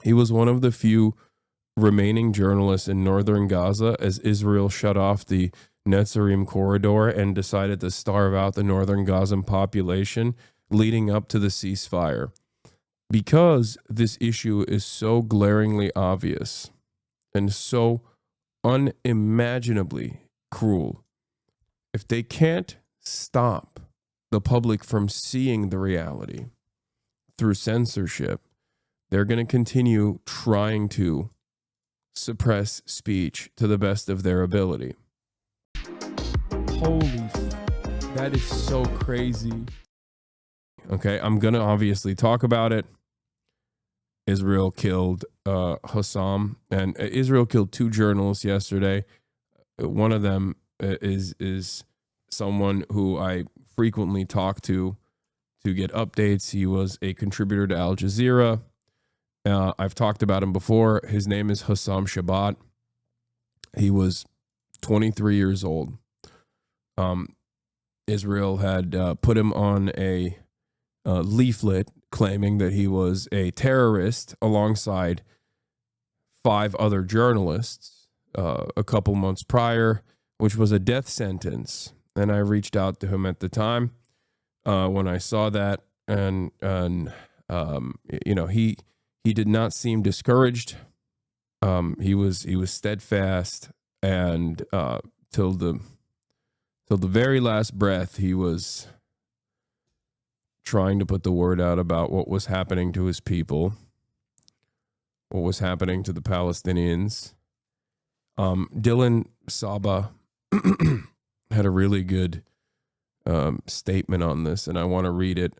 He was one of the few remaining journalists in northern Gaza as Israel shut off the Netzarim corridor and decided to starve out the northern Gazan population leading up to the ceasefire. Because this issue is so glaringly obvious and so unimaginably cruel, if they can't stop the public from seeing the reality through censorship, they're going to continue trying to suppress speech to the best of their ability. Holy, that is so crazy. Okay, I'm going to obviously talk about it. Israel killed Hasan, and Israel killed 2 journalists yesterday. One of them is someone who I frequently talk to get updates. He was a contributor to Al Jazeera. I've talked about him before. His name is Hasan Shabbat. He was 23 years old. Israel had put him on a leaflet claiming that he was a terrorist alongside 5 other journalists a couple months prior, which was a death sentence. And I reached out to him at the time when I saw that, and you know, he did not seem discouraged. He was steadfast, and till the very last breath, he was trying to put the word out about what was happening to his people, what was happening to the Palestinians. Dylan Saba had a really good statement on this, and I want to read it.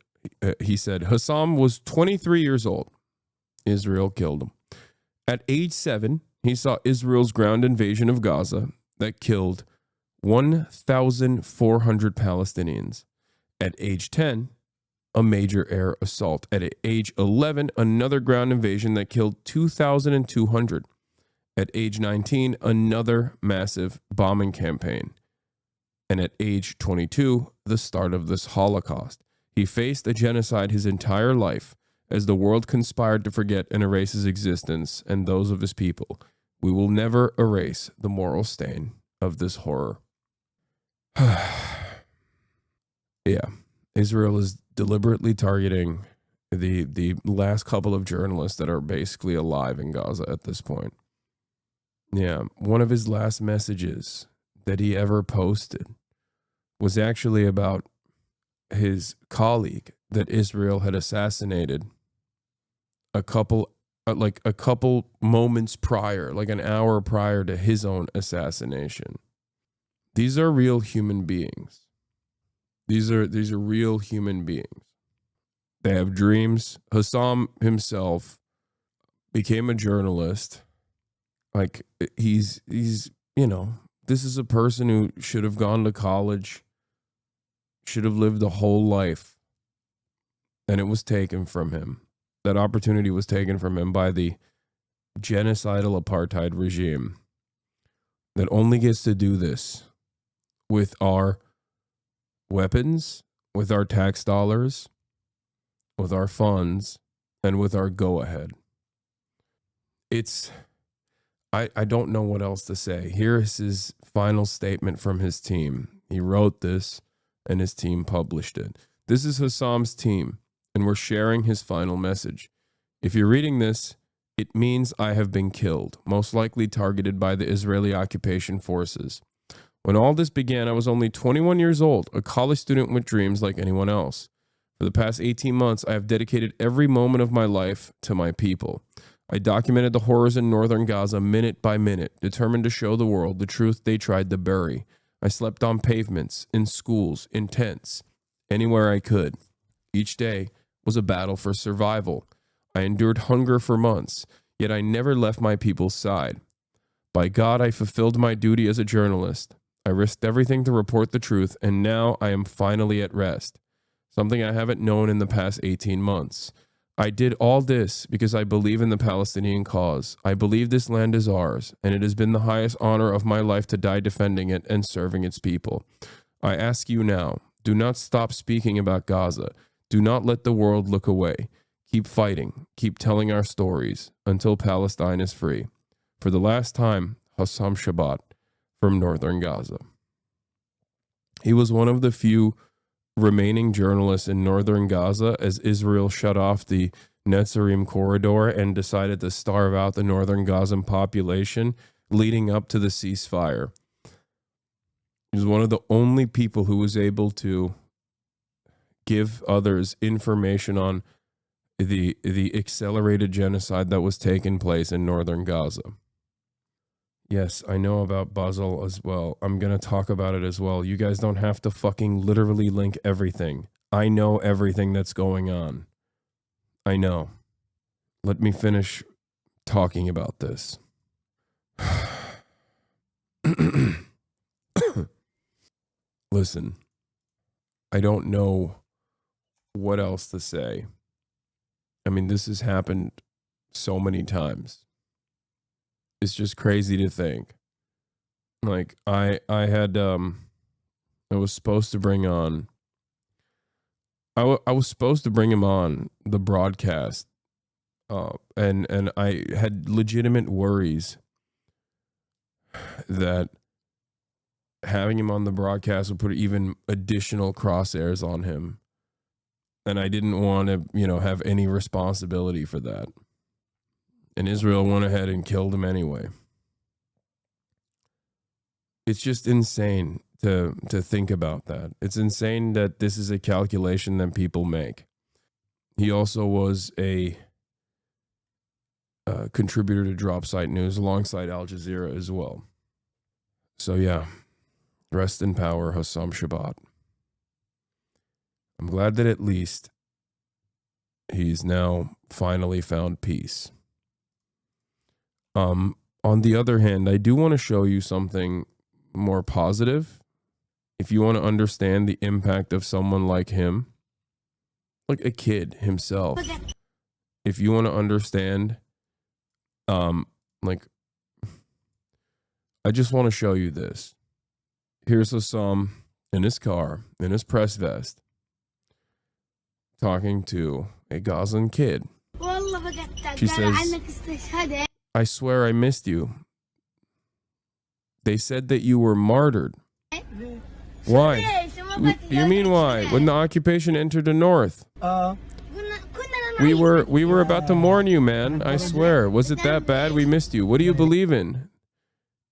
He said, Hasan was 23 years old. Israel killed him. At age 7, he saw Israel's ground invasion of Gaza that killed 1,400 Palestinians. At age 10, a major air assault. At age 11, another ground invasion that killed 2,200. At age 19, another massive bombing campaign. And at age 22, the start of this Holocaust. He faced a genocide his entire life as the world conspired to forget and erase his existence and those of his people. We will never erase the moral stain of this horror. Yeah, Israel is deliberately targeting the last couple of journalists that are basically alive in Gaza at this point. Yeah, one of his last messages that he ever posted was actually about his colleague that Israel had assassinated a couple moments prior, like an hour prior to his own assassination. These are real human beings. These are real human beings. They have dreams. Hasan himself became a journalist. Like he's you know, this is a person who should have gone to college, should have lived a whole life, and it was taken from him. That opportunity was taken from him by the genocidal apartheid regime that only gets to do this with our weapons, with our tax dollars, with our funds, and with our go-ahead. I don't know what else to say. Here's his final statement from his team. He wrote this, and his team published it. This is Hasan's team, and we're sharing his final message. If you're reading this, it means I have been killed, most likely targeted by the Israeli occupation forces. When all this began, I was only 21 years old, a college student with dreams like anyone else. For the past 18 months, I have dedicated every moment of my life to my people. I documented the horrors in northern Gaza minute by minute, determined to show the world the truth they tried to bury. I slept on pavements, in schools, in tents, anywhere I could. Each day was a battle for survival. I endured hunger for months, yet I never left my people's side. By God, I fulfilled my duty as a journalist. I risked everything to report the truth, and now I am finally at rest, something I haven't known in the past 18 months. I did all this because I believe in the Palestinian cause. I believe this land is ours, and it has been the highest honor of my life to die defending it and serving its people. I ask you now, do not stop speaking about Gaza. Do not let the world look away. Keep fighting. Keep telling our stories until Palestine is free. For the last time, Hasan Shabat from northern Gaza. He was one of the few remaining journalists in northern Gaza as Israel shut off the Netzarim corridor and decided to starve out the northern Gazan population leading up to the ceasefire. He was one of the only people who was able to give others information on the accelerated genocide that was taking place in northern Gaza. Yes, I know about Basel as well. I'm going to talk about it as well. You guys don't have to fucking literally link everything. I know everything that's going on. I know. Let me finish talking about this. Listen, I don't know what else to say. I mean, this has happened so many times. It's just crazy to think. Like I was supposed to bring on I was supposed to bring him on the broadcast, and I had legitimate worries that having him on the broadcast would put even additional crosshairs on him, and I didn't want to, have any responsibility for that. And Israel went ahead and killed him anyway. It's just insane to think about that. It's insane that this is a calculation that people make. He also was a contributor to Drop Site News alongside Al Jazeera as well. So yeah, rest in power, Hasan Shabat. I'm glad that at least he's now finally found peace. On the other hand, I do want to show you something more positive. If you want to understand the impact of someone like him, like a kid himself, if you want to understand, I just want to show you this. Here's Hasan in his car, in his press vest, talking to a Gazan kid. She says, I swear I missed you. They said that you were martyred. Why? You mean why? When the occupation entered the north. We were about to mourn you, man. I swear. Was it that bad? We missed you. What do you believe in?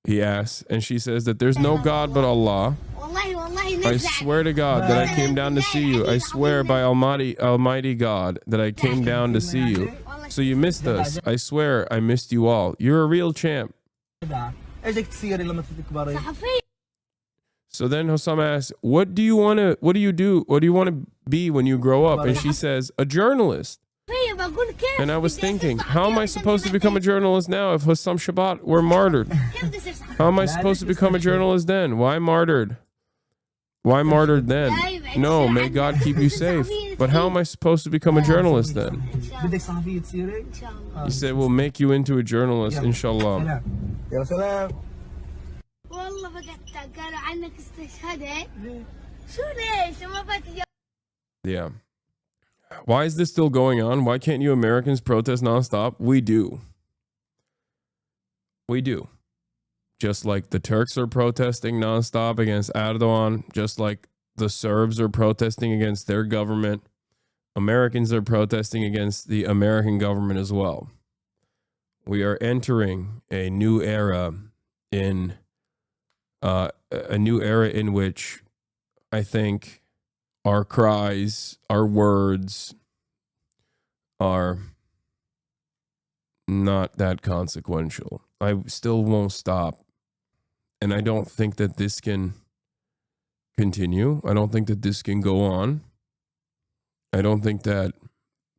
He asks, and she says that there's no God but Allah. I swear to God that I came down to see you. I swear by Almighty God that I came down to see you. So you missed us. I swear I missed you all. You're a real champ. So then Hasan asks, what do you want to be when you grow up? And she says, a journalist. And I was thinking, how am I supposed to become a journalist now if Hasan Shabat were martyred? How am I supposed to become a journalist then? Why martyred? Why martyred then? No, may God keep you safe. But how am I supposed to become a journalist then? He said, we'll make you into a journalist, inshallah. Yeah. Why is this still going on? Why can't you Americans protest nonstop? We do. We do. Just like the Turks are protesting nonstop against Erdogan, just like the Serbs are protesting against their government, Americans are protesting against the American government as well. We are entering a new era in which I think our cries, our words are not that consequential. I still won't stop. And I don't think that this can continue. I don't think that this can go on. I don't think that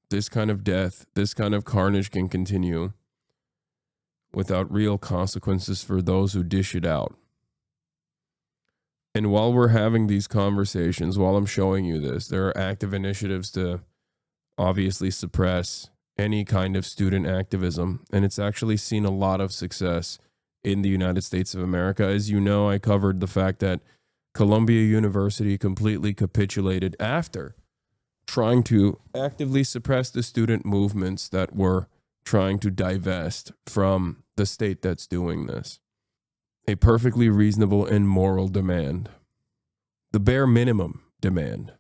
this kind of death, this kind of carnage can continue without real consequences for those who dish it out. And while we're having these conversations, while I'm showing you this, there are active initiatives to obviously suppress any kind of student activism. And it's actually seen a lot of success in the United States of America. As you know, I covered the fact that Columbia University completely capitulated after trying to actively suppress the student movements that were trying to divest from the state that's doing this. A perfectly reasonable and moral demand. The bare minimum demand.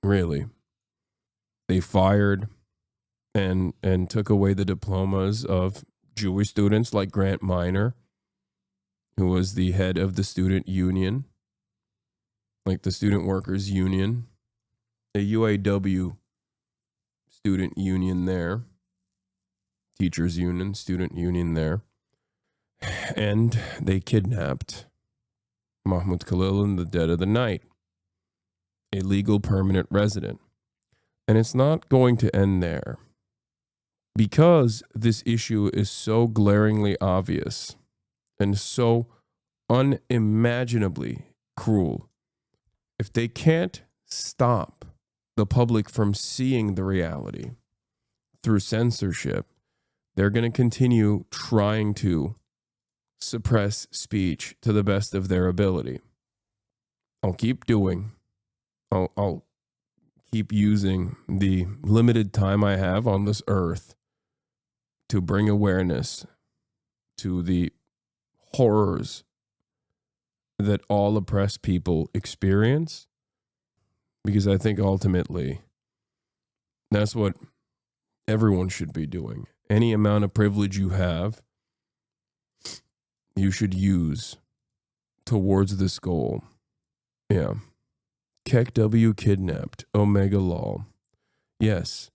Really. They fired and took away the diplomas of Jewish students like Grant Minor, who was the head of the student union, like the Student Workers Union, a UAW student union there, teachers union, student union there. And they kidnapped Mahmoud Khalil in the dead of the night, a legal permanent resident. And it's not going to end there. Because this issue is so glaringly obvious and so unimaginably cruel, if they can't stop the public from seeing the reality through censorship, they're going to continue trying to suppress speech to the best of their ability. I'll keep I'll keep using the limited time I have on this earth to bring awareness to the horrors that all oppressed people experience, because I think ultimately that's what everyone should be doing. Any amount of privilege you have, you should use towards this goal. Yeah. Keck W kidnapped Omega Law. Yes,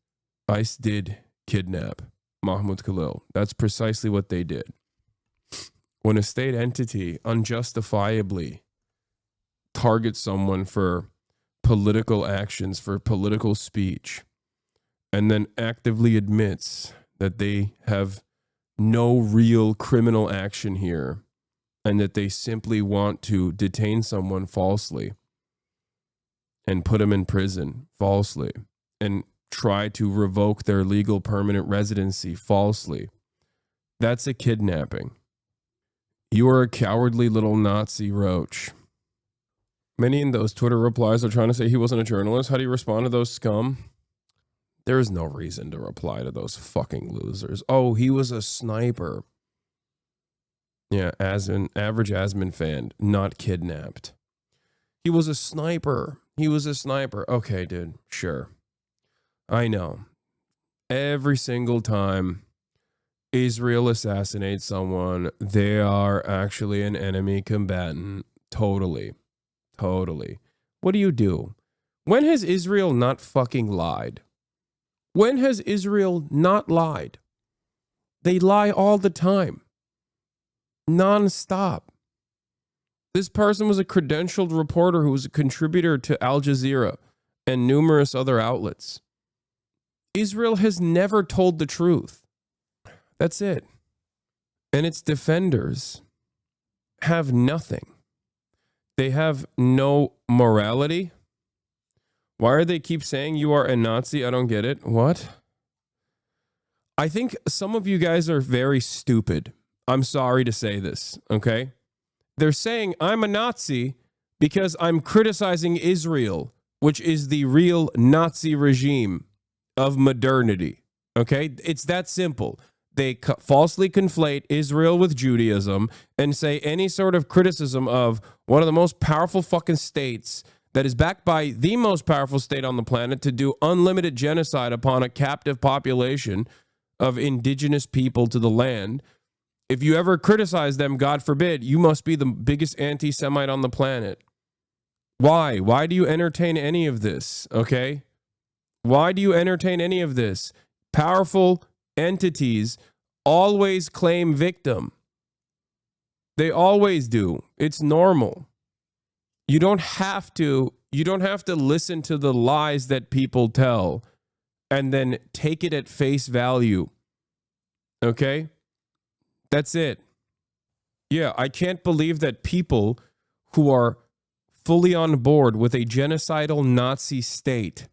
ICE did kidnap Mahmoud Khalil. That's precisely what they did. When a state entity unjustifiably targets someone for political actions, for political speech, and then actively admits that they have no real criminal action here and that they simply want to detain someone falsely and put them in prison falsely and try to revoke their legal permanent residency falsely, that's a kidnapping. You are a cowardly little Nazi roach. Many in those Twitter replies are trying to say he wasn't a journalist. How do you respond to those scum? There is no reason to reply to those fucking losers. Oh, he was a sniper. Yeah, as an average Asman fan, not kidnapped. He was a sniper. He was a sniper. Okay, dude, sure. I know. Every single time Israel assassinates someone, they are actually an enemy combatant. Totally. What do you do? When has Israel not fucking lied? When has Israel not lied? They lie all the time. Non-stop. This person was a credentialed reporter who was a contributor to Al Jazeera and numerous other outlets. Israel has never told the truth. That's it. And its defenders have nothing. They have no morality. Why do they keep saying you are a Nazi? I don't get it. What? I think some of you guys are very stupid. I'm sorry to say this, okay? They're saying I'm a Nazi because I'm criticizing Israel, which is the real Nazi regime of modernity, okay? It's that simple. They falsely conflate Israel with Judaism and say any sort of criticism of one of the most powerful fucking states that is backed by the most powerful state on the planet to do unlimited genocide upon a captive population of indigenous people to the land. If you ever criticize them, God forbid, you must be the biggest anti-Semite on the planet. Why? Why do you entertain any of this, okay? Why do you entertain any of this? Powerful entities always claim victim. They always do. It's normal. You don't have to listen to the lies that people tell and then take it at face value. Okay? That's it. Yeah, I can't believe that people who are fully on board with a genocidal Nazi state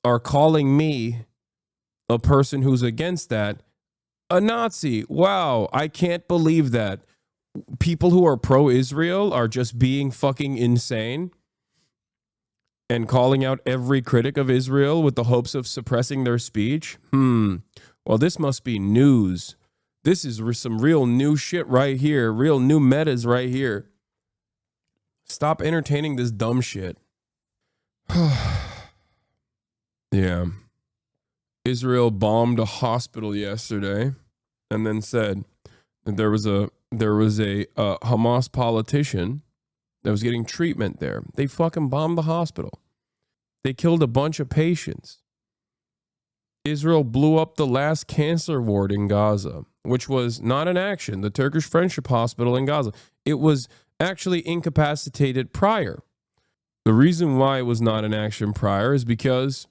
are calling me, a person who's against that, a Nazi. Wow, I can't believe that. People who are pro-Israel are just being fucking insane. and calling out every critic of Israel with the hopes of suppressing their speech? Well, this must be news. This is some real new shit right here. Real new metas right here. Stop entertaining this dumb shit. Yeah. Israel bombed a hospital yesterday and then said that there was a Hamas politician that was getting treatment there. They fucking bombed the hospital. They killed a bunch of patients. Israel blew up the last cancer ward in Gaza, which was not an action, the Turkish Friendship Hospital in Gaza. It was actually incapacitated prior. The reason why it was not an action prior is because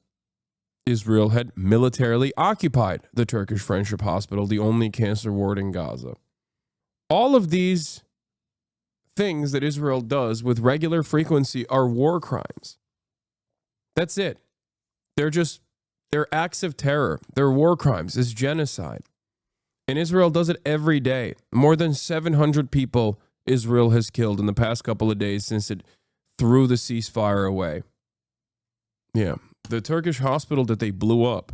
Israel had militarily occupied the Turkish Friendship Hospital, the only cancer ward in Gaza. All of these things that Israel does with regular frequency are war crimes. That's it. They're acts of terror. They're war crimes. It's genocide. And Israel does it every day. More than 700 people Israel has killed in the past couple of days since it threw the ceasefire away. Yeah. The Turkish hospital that they blew up,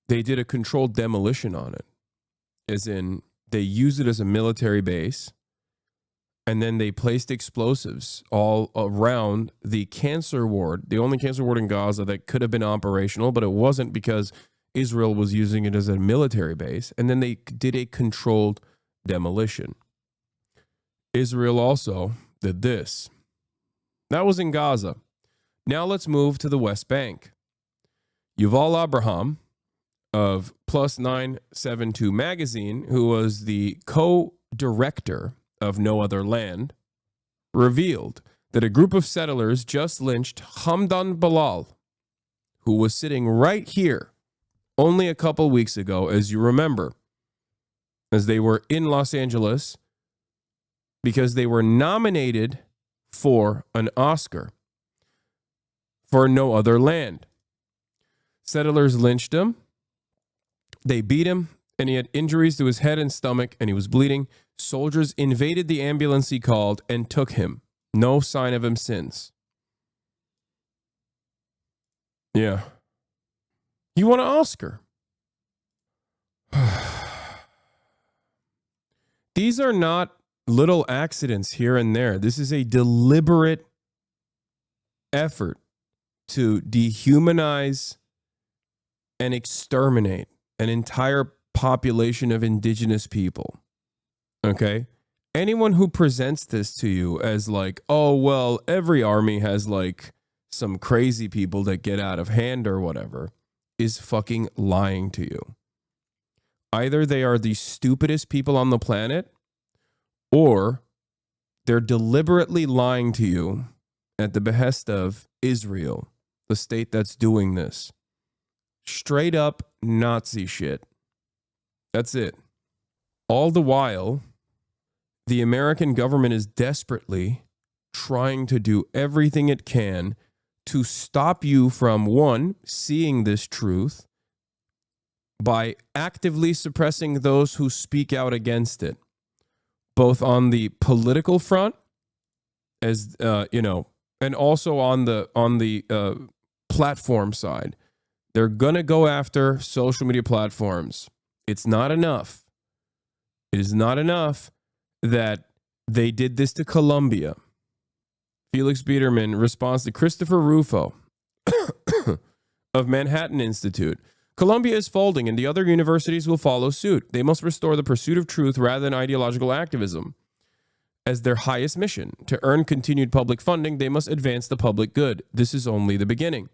they did a controlled demolition on it. As in, they used it as a military base, and then they placed explosives all around the cancer ward, the only cancer ward in Gaza that could have been operational, but it wasn't because Israel was using it as a military base. And then they did a controlled demolition. Israel also did this. That was in Gaza. Now let's move to the West Bank. Yuval Abraham of Plus 972 magazine, who was the co-director of No Other Land, revealed that a group of settlers just lynched Hamdan Bilal, who was sitting right here only a couple weeks ago, as you remember, as they were in Los Angeles because they were nominated for an Oscar for No Other Land. Settlers lynched him. They beat him, and he had injuries to his head and stomach, and he was bleeding. Soldiers invaded the ambulance he called and took him. No sign of him since. Yeah. He won an Oscar. These are not little accidents here and there. This is a deliberate effort to dehumanize and exterminate an entire population of indigenous people. Okay? Anyone who presents this to you as like, oh, well, every army has like some crazy people that get out of hand or whatever, is fucking lying to you. Either they are the stupidest people on the planet, or they're deliberately lying to you at the behest of Israel, the state that's doing this. Straight up Nazi shit. That's it. All the while, the American government is desperately trying to do everything it can to stop you from, one, seeing this truth by actively suppressing those who speak out against it, both on the political front, as and also on the platform side. They're gonna go after social media platforms. It's not enough. It is not enough that they did this to Colombia. Felix Biederman responds to Christopher Rufo of Manhattan Institute. Columbia is folding and the other universities will follow suit. They must restore the pursuit of truth rather than ideological activism as their highest mission. To earn continued public funding, they must advance the public good. This is only the beginning.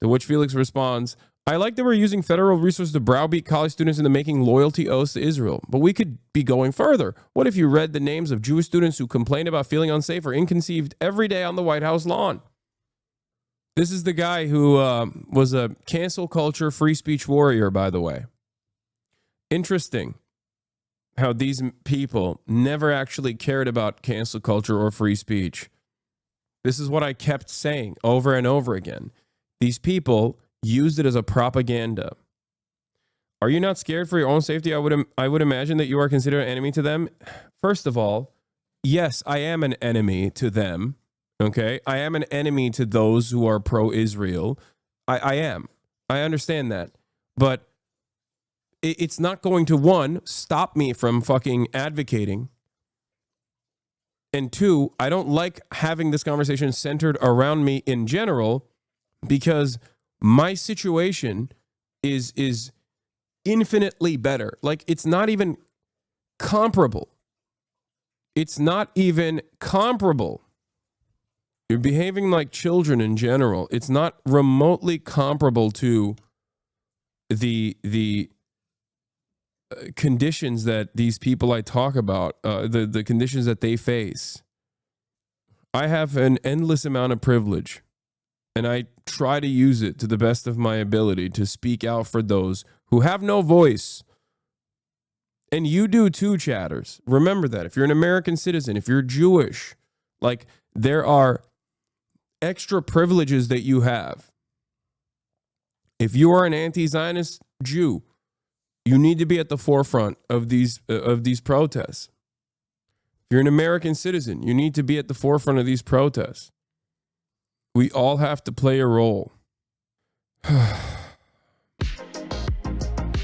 To which Felix responds, I like that we're using federal resources to browbeat college students into making loyalty oaths to Israel, but we could be going further. What if you read the names of Jewish students who complain about feeling unsafe or inconceived every day on the White House lawn? This is the guy who was a cancel culture free speech warrior, by the way. Interesting how these people never actually cared about cancel culture or free speech. This is what I kept saying over and over again. These people used it as a propaganda. Are you not scared for your own safety? I would imagine that you are considered an enemy to them. First of all, yes, I am an enemy to them, Okay? I am an enemy to those who are pro-Israel. I am. I understand that. But it's not going to, one, stop me from fucking advocating. And two, I don't like having this conversation centered around me in general because my situation is infinitely better. Like, it's not even comparable. It's not even comparable. You're behaving like children in general. It's not remotely comparable to the conditions that these people I talk about, the conditions that they face. I have an endless amount of privilege, and I try to use it to the best of my ability to speak out for those who have no voice. And you do too, chatters. Remember that. If you're an American citizen, if you're Jewish, like, there are extra privileges that you have. If you are an anti-Zionist Jew, you need to be at the forefront of these protests. If you're an American citizen, you need to be at the forefront of these protests. We all have to play a role.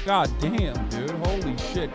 God damn, dude. Holy shit.